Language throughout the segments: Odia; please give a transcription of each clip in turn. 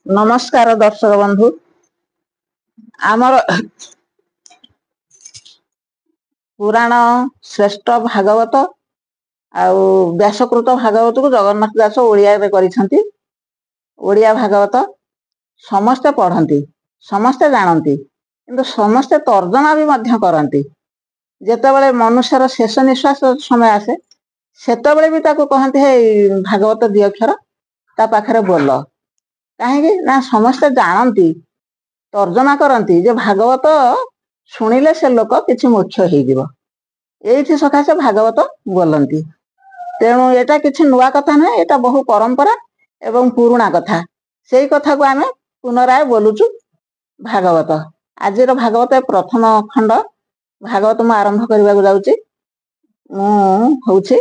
नमस्कार दर्शक बंधु आमर पुराण श्रेष्ठ भागवत आउ व्यासकृत भागवत को जगन्नाथ दास ओडिया रे करिसंती। ओडिया भागवत समस्ते पढ़ंती, समस्ते जानती, किंतु समस्ते तर्जमा भी मध्य करती। जेतेबेले मनुष्यर शेष निश्वास समय आसे सेतेबेले भी ताको कहंती हे भागवत दी अक्षर ता पाखरे बोल कहीं ना समस्ते जानती तर्जमा करती जे भागवत शुणिले से लोक किछि मोक्ष हो एइथि सकाशे भागवत बोलती। तेणु एटा किछि नुआ कथा ना, एटा बहु परंपरा एवं पुराणा कथा, से कथा को आमे पुनराय बोलुचु। भागवत आजिर भागवत प्रथम खंड भागवत मु आरंभ करबा को जाउची। मु होउची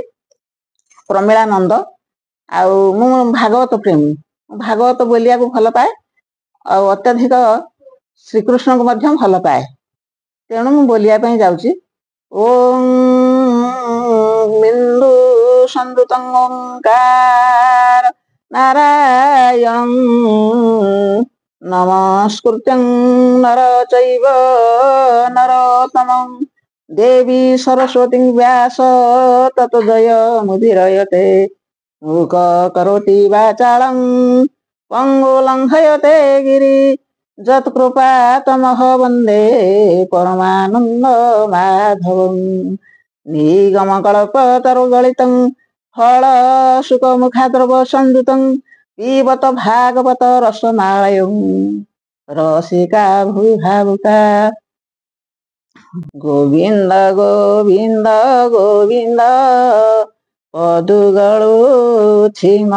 प्रमिलानंद आउ मु भागवत प्रेमी, भागवत बोलिया को भल पाए और अत्यधिक श्रीकृष्ण को मध्य भल पाए। तेणु मु बोलिया पई जाउची। ओम बिंदु संदुतं ओंकार नारायण नमस्कृत्यं नर चैव नरोत्तमं देवी सरस्वती व्यास ततो जय मुदीरयते मूक करोति वाचालं पंगुलंघयते गिरि जत्कृपा तमह वंदे परमानंद माधवं निगम कल्पतरुगलितं फल सुख मुखाद्रव संयुतं पीबत भागवत रसमालयं रसिका भूभावुका गोविंद गोविंद गोविंद पदुगळु छिम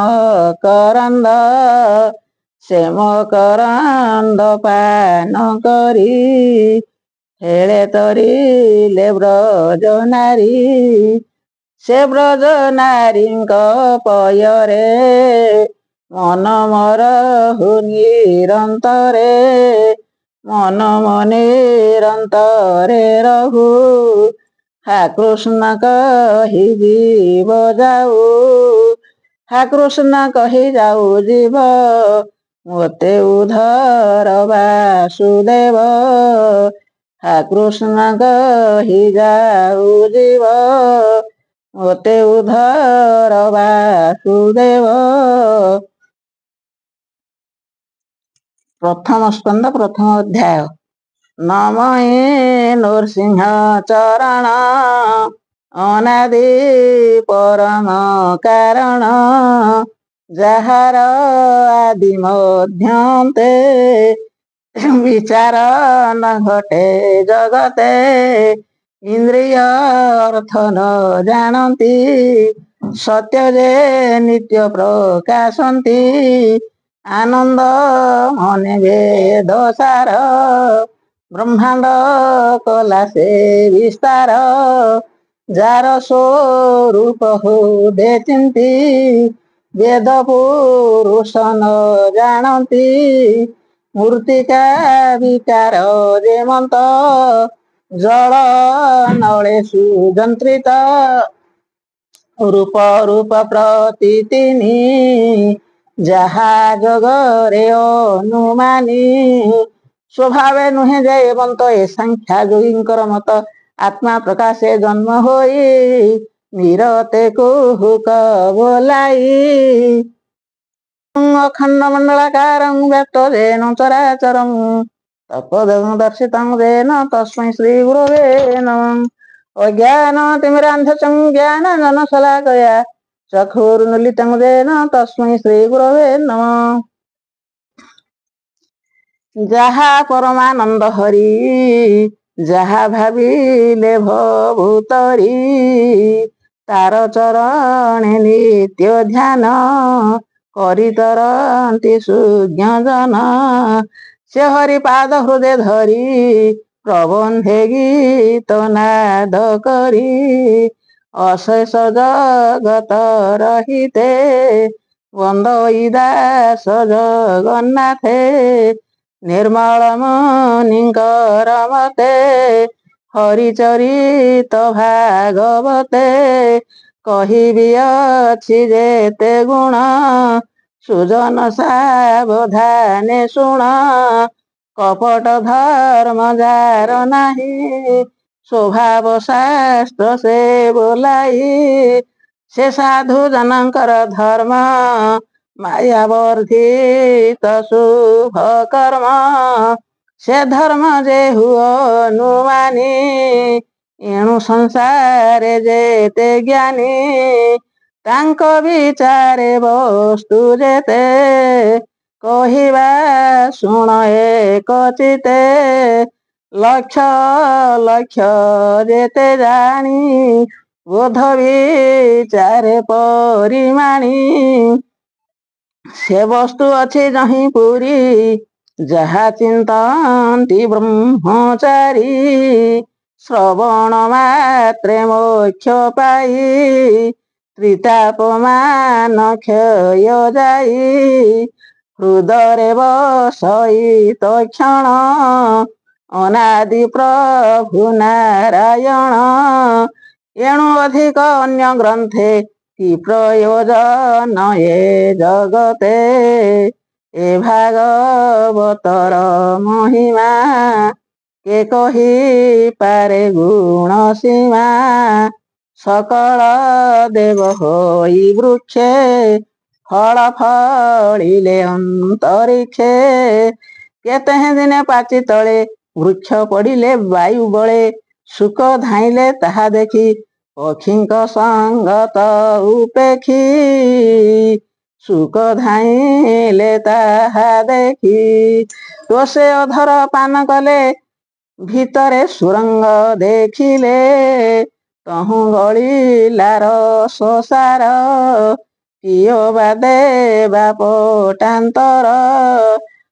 करंद श्याम करंद पान करी हेले तरिले ब्रज नारी से ब्रज नारीଙ୍କ पयरे मन मोर हु निरंतरे मन निरंतरे रहु हा कृष्ण कहि जीव जाऊ हा कृष्ण कहि जाऊ जीव मोते उधर वासुदेव हा कृष्ण कहि जाऊ जीव मोते उधर वासुदेव। प्रथम स्कंद प्रथम अध्याय। नमये नृसिंह चरण अनादि परम कारण जहार आदि मध्यन्ते विचार न घटे जगते इंद्रिय अर्थ न जानती सत्य जे नित्य प्रकाशंती आनंद मने वेद सार ब्रह्मांड कला से विस्तार जार स्वरूप हो दे चिंती वेद पुरुष न जानती मूर्तिका विकार जेमंत जल नले सुजंत्रित रूप रूप प्रतितिनी जहा जगरे अनुमानी स्वभावे नुहे जयवंत ए संख्या जोगींकर मत आत्मा प्रकाशे जन्म होई निरते कुहुक बोलाई अखंड मंडलाकारं व्याप्तजेन चराचरं तत्पदं दर्शितं येन तस्मै श्री गुरवे नमः। अज्ञानतिमिरान्धस्य ज्ञानाञ्जनशलाकया चक्षुरुन्मीलितं येन तस्मै श्री गुरवे नमः। जहा परमानंद हरि जहा भाविले भवभूतरी तार चरणे नित्य ध्यान करितरंति सुज्ञ जन से हरिपाद हृदय धरी प्रबंधे गीत नाद करी अशेष जगत रहिते वंदई दास जगन्नाथे निर्मल मुनिकर मते हरिचरित भागवते कहिबी अछि जेते गुण ସୁଜନ ସାବଧାନେ ଶୁଣ, କପଟ ଧର୍ମ ଯାର ନାହିଁ, ସ୍ୱଭାବ ଶାସ୍ତ୍ର ସେ ବୋଲାଇ, ସେ ସାଧୁ ଜନଙ୍କର ଧର୍ମ, ମାୟା ବର୍ଦ୍ଧିତ ଶୁଭ କର୍ମ, ସେ ଧର୍ମ ଯେ ହୁଅ ଅନୁମାନି, ଏଣୁ ସଂସାରେ ଯେତେ ଜ୍ଞାନୀ, ତାଙ୍କ ବିଚାରେ ବସ୍ତୁ ଯେତେ, କହିବା ଶୁଣ ଏକ ଚିତେ, ଲକ୍ଷ ଲକ୍ଷ ଯେତେ ଜାଣି, ବୋଧ ବିଚାରେ ପରିମାଣି, ସେ ବସ୍ତୁ ଅଛି ଯହିଁ ପୁରୀ, ଯାହା ଚିନ୍ତନ୍ତି ବ୍ରହ୍ମଚାରୀ, ଶ୍ରବଣ ମାତ୍ରେ ମୋକ୍ଷ ପାଇ, ତ୍ରିତାପମାନ କ୍ଷୟ ଯାଇ, ହୃଦୟରେ ବସଇ କ୍ଷଣ, ଅନାଦି ପ୍ରଭୁ ନାରାୟଣ, ଏଣୁ ଅଧିକ ଅନ୍ୟ ଗ୍ରନ୍ଥେ କି ପ୍ରୟୋଜନ ଏ ଜଗତେ, ଏ ଭାଗବତର ମହିମା, କେ କହିପାରେ ଗୁଣ ସୀମା, ସକଳ ଦେବ ହୋଇ ବୃକ୍ଷେ, ଫଳ ଫଳିଲେ ଅନ୍ତରିକ୍ଷେ, କେତେ ଦିନେ ପାଚି ତଳେ, ବୃକ୍ଷ ପଡ଼ିଲେ ବାୟୁ ବଳେ, ଶୁକ ଧାଇଁଲେ ତାହା ଦେଖି, ପକ୍ଷୀଙ୍କ ସଙ୍ଗତ ଉପେକ୍ଷୀ, ଶୁକ ଧାଇଁଲେ ତାହା ଦେଖି, ତୋଷେ ଅଧର ପାନ କଲେ, ଭିତରେ ସୁରଙ୍ଗ ଦେଖିଲେ, ତହୁଁ ଗଳିଲା ରସ ସାର, କିଓ ବା ଦେବା ପଟାନ୍ତର,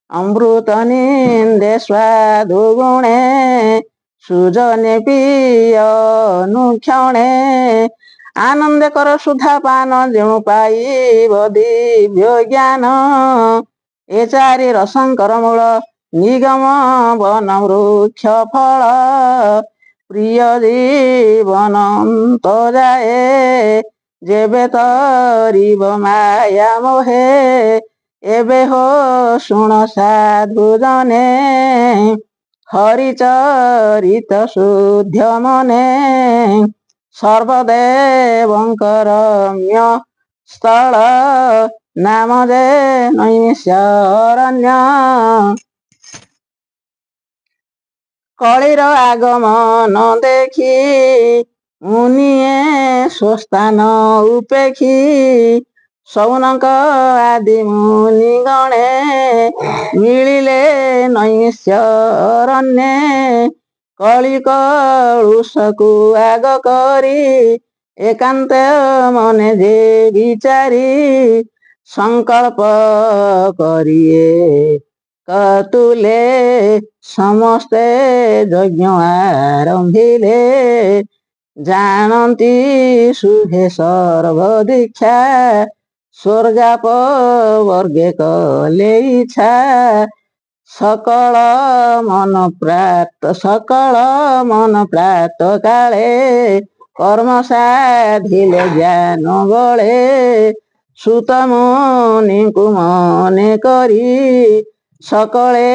ଅମୃତ ନିନ୍ଦେ ସ୍ୱାଦୁ ଗୁଣେ, ସୁଜନେ ପିଅନୁକ୍ଷଣେ, ଆନନ୍ଦେ କର ସୁଧା ପାନ ଯେଉଁ ପାଇବ ଦିବ୍ୟ ଜ୍ଞାନ, ଏ ଚାରି ରସଙ୍କର ମୂଳ, ନିଗମ ବନ ବୃକ୍ଷ ଫଳ, ପ୍ରିୟ ଜୀବନ ଅନ୍ତ ଯାଏ, ଯେବେ ତରିବ ମାୟା ମୋହେ, ଏବେ ହୋ ଶୁଣ ସାଧୁ ଜନେ, ହରିଚରିତ ଶୁଦ୍ଧ ମନେ, ସର୍ବଦେବଙ୍କର ରମ୍ୟ ସ୍ଥଳ, ନାମ ଯେ ନୈମିଷାରଣ୍ୟ, କଳିର ଆଗମନ ଦେଖି, ମୁନିଏ ସ୍ୱସ୍ଥାନ ଉପେକ୍ଷୀ, ସୌନକ ଆଦି ମୁନି ଗଣେ, ମିଳିଲେ ନୈମିଷାରଣ୍ୟେ, କଳି କଳୁଷକୁ ଆଗ କରି, ଏକାନ୍ତ ମନେ ଯେ ବିଚାରି, ସଂକଳ୍ପ କରିଏ କତୁଲେ, ସମସ୍ତେ ଯଜ୍ଞ ଆରମ୍ଭିଲେ, ଜାଣନ୍ତି ଶୁଭେ ସର୍ବ ଦୀକ୍ଷା, ସ୍ୱର୍ଗାପ ବର୍ଗେ କଲେ ଇଚ୍ଛା, ସକଳ ମନ ପ୍ରାତ କାଳେ, କର୍ମ ସାଧିଲେ ଜ୍ଞାନ ବଳେ, ସୁତ ମୁନିଙ୍କୁ ମନେ କରି, ସକଳେ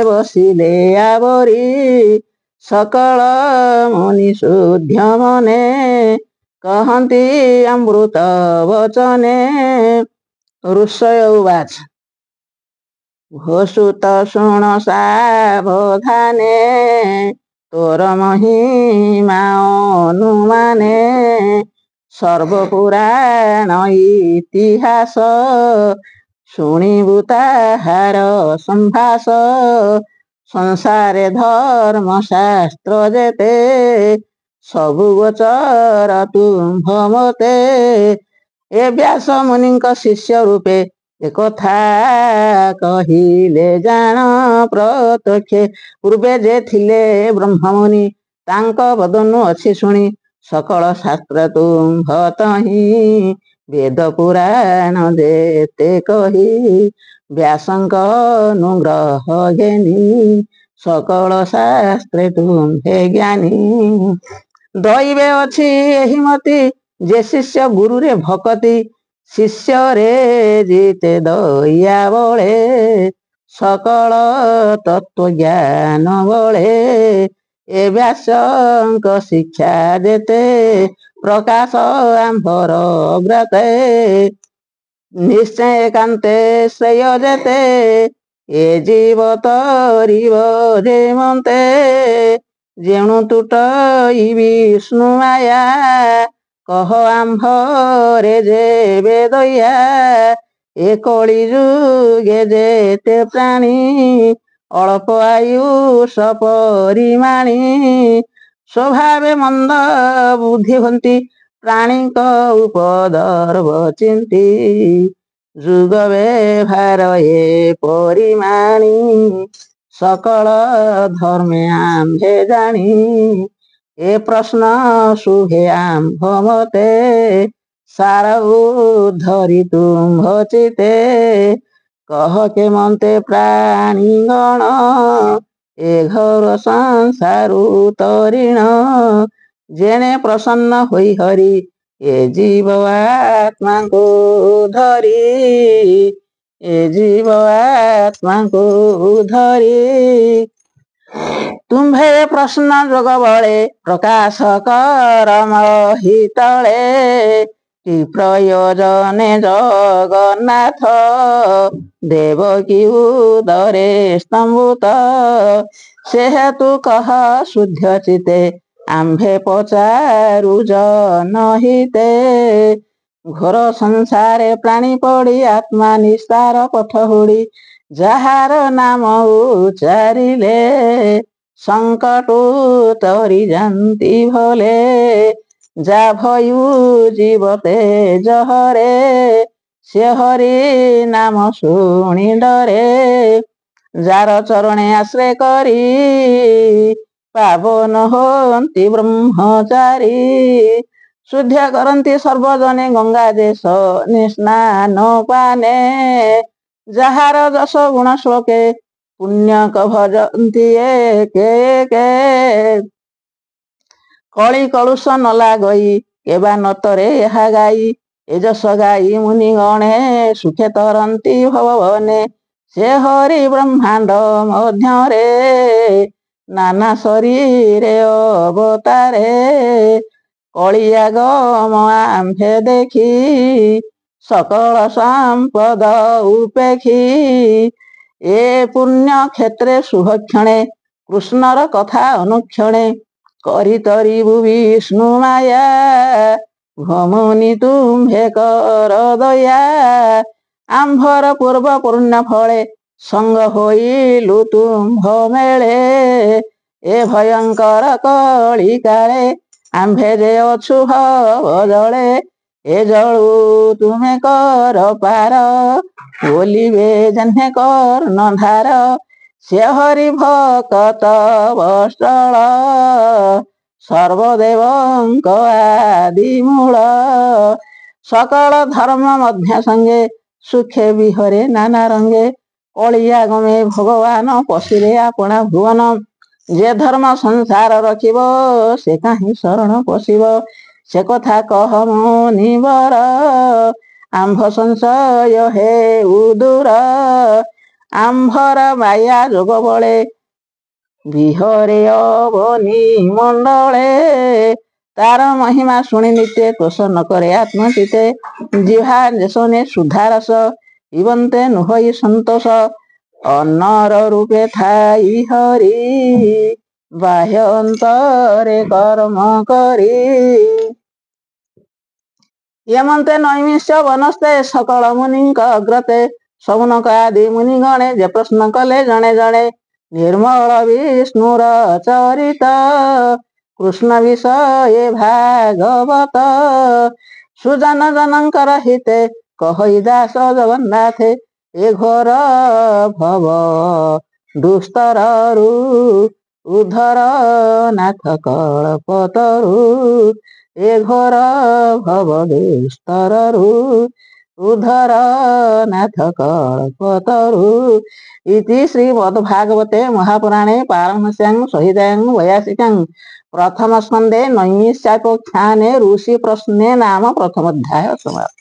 ବସିଲେ ଆବରି, ସକଳ ମୁନି ଶୁଦ୍ଧ ମନେ, କହନ୍ତି ଅମୃତ ବଚନେ, ଋଷୟ ଉବାଚ, ଭୋସୁତ ଶୁଣ ସାବଧାନେ, ତୋର ମହିମା ଅନୁମାନେ, ସର୍ବ ପୁରାଣ ଇତିହାସ, ଶୁଣିବୁ ତାହାର ସମ୍ଭାସ, ସଂସାରେ ଧର୍ମ ଶାସ୍ତ୍ର ଯେତେ, ସବୁ ଗୋଚର ତୁମ୍ଭ ମତେ, ଏ ବ୍ୟାସ ମୁନିଙ୍କ ଶିଷ୍ୟ ରୂପେ, ଏକଥା କହିଲେ ଜାଣ ପ୍ରତ୍ୟକ୍ଷେ, ପୂର୍ବେ ଯେ ଥିଲେ ବ୍ରହ୍ମମୁନି, ତାଙ୍କ ବଦନୁ ଅଛି ଶୁଣି, ସକଳ ଶାସ୍ତ୍ର ତୁମ୍ଭ ତହିଁ, ବେଦ ପୁରାଣ ଯେତେ କହି, ବ୍ୟାସଙ୍କ ଅନୁଗ୍ରହ ଘେନି, ସକଳ ଶାସ୍ତ୍ରେ ତୁମ୍ଭେ ଜ୍ଞାନୀ, ଦଇବେ ଅଛି ଏହି ମତି, ଯେ ଶିଷ୍ୟ ଗୁରୁରେ ଭକତି, ଶିଷ୍ୟରେ ଜିତେ ଦୟା ବଳେ ସକଳ ତତ୍ତ୍ୱ ଜ୍ଞାନ ବଳେ ଏ ବ୍ୟାସଙ୍କ ଶିକ୍ଷା ଯେତେ ପ୍ରକାଶ ଆମ୍ଭର ବ୍ରତେ ନିଶ୍ଚୟ ଏକାନ୍ତେ ଶ୍ରେୟ ଯେତେ ଏ ଜୀବ ତରିବ ଯେମନ୍ତେ ଯେଣୁ ତୁଟଇ ବିଷ୍ଣୁ ମାୟା କହ ଆମ୍ଭରେ ଯେବେ ଦୟା ଏ କଳି ଯୁଗେ ଯେତେ ପ୍ରାଣୀ ଅଳ୍ପ ଆୟୁଷ ପରିମାଣୀ ସ୍ୱଭାବେ ମନ୍ଦ ବୁଦ୍ଧି ହନ୍ତି ପ୍ରାଣୀଙ୍କ ଉପଦର୍ଭ ଚିନ୍ତି ଯୁଗ ବ୍ୟବହାର ଏ ପରିମାଣୀ ସକଳ ଧର୍ମେ ଆମ୍ଭେ ଜାଣି ଏ ପ୍ରଶ୍ନ ସୁହେ ଆମ୍ଭ ମତେ ସାର ଧରି ତୁମ୍ଭ ଚିତେ କହ କେମନ୍ତେ ପ୍ରାଣୀଗଣ ଏ ଘୋର ସଂସାରୁ ତରିଣ ଯେଣେ ପ୍ରସନ୍ନ ହୋଇ ହରି ଏ ଜୀବ ଆତ୍ମାଙ୍କୁ ଧରି ଏ ଜୀବ ଆତ୍ମାଙ୍କୁ ଧରି ତୁମ୍ଭେ ପ୍ରଶ୍ନ ଯୋଗ ବଳେ ପ୍ରକାଶ କର ମହିତଳେ କି ପ୍ରୟୋଜନେ ଜଗନ୍ନାଥ ଦେବକୀ ଉଦରେ ସ୍ତମ୍ଭୁତ ସେ ହେତୁ କହ ଶୁଦ୍ଧ ଚିତେ ଆମ୍ଭେ ପଚାରୁ ଜନହିତେ ଘୋର ସଂସାରେ ପ୍ରାଣୀ ପଡ଼ି ଆତ୍ମା ନିସ୍ତାର ପଥ ହୁଡ଼ି ଯାହାର ନାମ ଉଚାରିଲେ ସଂକଟୁ ତରି ଯାନ୍ତି ଭଲେ ଯା ଭୟୁ ଜୀବ ତେଜହରେ ସେ ହରି ନାମ ଶୁଣି ଡରେ ଯାର ଚରଣେ ଆଶ୍ରୟ କରି ପାବନ ହୁଅନ୍ତି ବ୍ରହ୍ମଚାରୀ ଶୁଦ୍ଧ କରନ୍ତି ସର୍ବଜନେ ଗଙ୍ଗା ଦେଶ ସ୍ନାନ ପାନେ ଯାହାର ଯଶ ଗୁଣ ଶ୍ଲୋକେ ପୁଣ୍ୟକ ଭଜନ୍ତି ଏକେ ଏକେ କଳି କଳୁଷ ନ ଲାଗଇ କେବା ନତରେ ଏହା ଗାଇ ଏ ଯଶ ଗାଇ ମୁନି ଗଣେ ସୁଖେ ତରନ୍ତି ଭବନେ ସେ ହରି ବ୍ରହ୍ମାଣ୍ଡ ମଧ୍ୟରେ ନାନା ଶରୀରେ ଅବତାରେ କଳିଆଗମ ଆମ୍ଭେ ଦେଖି ସକଳ ସମ୍ପଦ ଉପେକ୍ଷୀ ଏ ପୁଣ୍ୟ କ୍ଷେତ୍ରେ ଶୁଭକ୍ଷଣେ କୃଷ୍ଣର କଥା ଅନୁକ୍ଷଣେ କରିତରିବୁ ବିଷ୍ଣୁ ମାୟା ଭମୁନି ତୁମ୍ଭେ କର ଦୟା ଆମ୍ଭର ପୂର୍ବ ପୂର୍ଣ୍ଣ ଫଳେ ସଙ୍ଗ ହୋଇଲୁ ତୁମ୍ଭ ମେଳେ ଏ ଭୟଙ୍କର କଳି କାଳେ ଆମ୍ଭେ ଯେ ଅଛୁ ଭବ ଜଳେ ଏ ଜଳୁ ତୁମେ କର ପାର ବୋଲିବେ ଜହ୍ନେ କର୍ଣ୍ଣଧାର ସେ ହରି ଭକତ ବତ୍ସଳ ସର୍ବଦେବଙ୍କ ଆଦି ମୂଳ ସକଳ ଧର୍ମ ମଧ୍ୟ ସଙ୍ଗେ ସୁଖେ ବିହରେ ନାନା ରଙ୍ଗେ କଳିଆଗମେ ଭଗବାନ ପଶିଲେ ଆପଣା ଭୁବନ ଯେ ଧର୍ମ ସଂସାର ରଖିବ ସେ କାହିଁ ଶରଣ ପଶିବ ସେ କଥା କହ ମୁନିବର ଆମ୍ଭ ସଂଶୟ ହେଉ ଦୂର ଆମ୍ଭର ମାୟା ଯୋଗ ବଳେ ବିହରେ ଅବନି ମଣ୍ଡଳେ ତାର ମହିମା ଶୁଣି ନିତେ କୋଶ ନ କରେ ଆତ୍ମଚିତେ ଜିହା ଦେଶନେ ସୁଧାରସ ପିବନ୍ତେ ନୁହଇ ସନ୍ତୋଷ ଅନର ରୂପେ ଥାଇ ହରି ବାହ୍ୟ ଅନ୍ତରେ କର୍ମ କରି ୟମନ୍ତେ ନୈମିଷ୍ୟ ବନସ୍ତେ ସକଳ ମୁନିଙ୍କ ଅଗ୍ରତେ ସୌନକ ଆଦି ମୁନିଗଣେ ଯେ ପ୍ରଶ୍ନ କଲେ ଜଣେ ଜଣେ ନିର୍ମଳ ବିଷ୍ଣୁର ଚରିତ କୃଷ୍ଣ ବିଷୟ ଭାଗବତ ସୁଜନ ଜନଙ୍କର ହିତେ କହଇ ଦାସ ଜଗନ୍ନାଥେ ଏ ଘୋର ଭବ ଦୁସ୍ତରରୁ ଉଦ୍ଧର ନାଥ କଳ୍ପତରୁ ଏ ଘୋର ଭବ ଦୁସ୍ତରରୁ ଉଦ୍ଧର ନାଥ କଳ୍ପତରୁ ଇତି ଶ୍ରୀମଦ୍ଭାଗବତେ ମହାପୁରାଣେ ପାରମହଂସ୍ୟାଂ ସଂହିତାୟାଂ ବୈୟାସିକାଂ ପ୍ରଥମ ସ୍କନ୍ଧେ ନୈମିଷାଖ୍ୟାନେ ଋଷି ପ୍ରଶ୍ନେ ନାମ ପ୍ରଥମ ଅଧ୍ୟାୟ ସମାପ୍ତ।